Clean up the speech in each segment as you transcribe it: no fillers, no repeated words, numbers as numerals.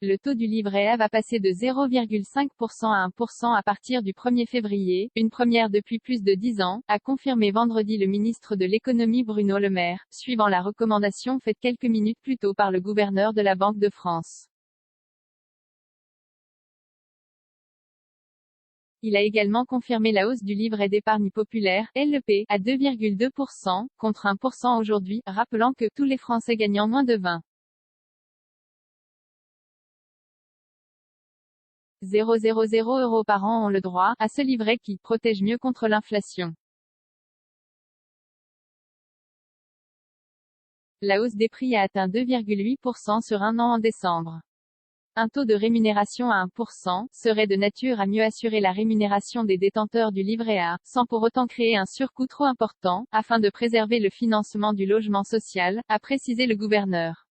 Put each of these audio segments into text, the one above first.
Le taux du livret A va passer de 0,5% à 1% à partir du 1er février, une première depuis plus de 10 ans, a confirmé vendredi le ministre de l'économie Bruno Le Maire, suivant la recommandation faite quelques minutes plus tôt par le gouverneur de la Banque de France. Il a également confirmé la hausse du livret d'épargne populaire, LEP, à 2,2%, contre 1% aujourd'hui, rappelant que tous les Français gagnant moins de 20 000 € par an ont le droit à ce livret qui protège mieux contre l'inflation. La hausse des prix a atteint 2,8% sur un an en décembre. Un taux de rémunération à 1% serait de nature à mieux assurer la rémunération des détenteurs du livret A, sans pour autant créer un surcoût trop important, afin de préserver le financement du logement social, a précisé le gouverneur.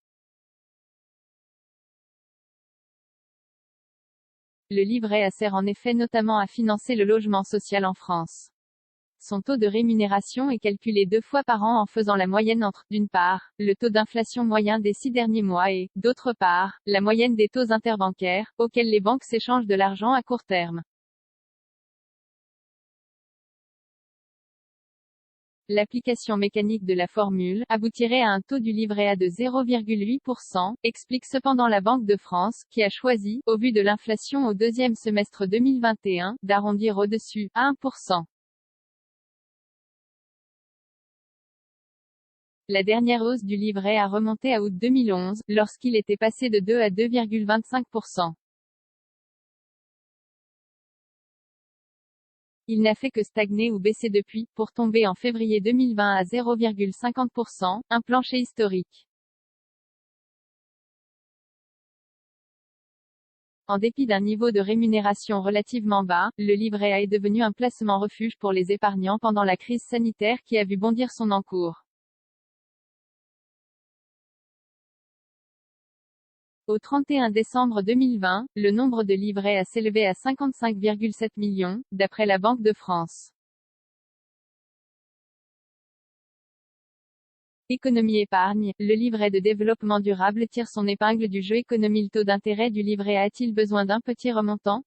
Le livret A sert en effet notamment à financer le logement social en France. Son taux de rémunération est calculé 2 fois par an en faisant la moyenne entre, d'une part, le taux d'inflation moyen des 6 derniers mois et, d'autre part, la moyenne des taux interbancaires, auxquels les banques s'échangent de l'argent à court terme. L'application mécanique de la formule aboutirait à un taux du livret A de 0,8%, explique cependant la Banque de France, qui a choisi, au vu de l'inflation au deuxième semestre 2021, d'arrondir au-dessus, à 1%. La dernière hausse du livret a remonté à août 2011, lorsqu'il était passé de 2 à 2,25%. Il n'a fait que stagner ou baisser depuis, pour tomber en février 2020 à 0,50%, un plancher historique. En dépit d'un niveau de rémunération relativement bas, le livret A est devenu un placement refuge pour les épargnants pendant la crise sanitaire qui a vu bondir son encours. Au 31 décembre 2020, le nombre de livrets A s'élevait à 55,7 millions, d'après la Banque de France. Économie épargne, le livret de développement durable tire son épingle du jeu économie. Le taux d'intérêt du livret A a-t-il besoin d'un petit remontant?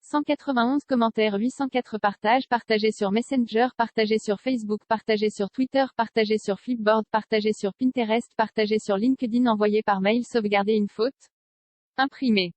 191 commentaires, 804 partages, partagés sur Messenger, partagés sur Facebook, partagés sur Twitter, partagés sur Flipboard, partagés sur Pinterest, partagés sur LinkedIn, envoyé par mail. Sauvegarder une faute? Imprimé.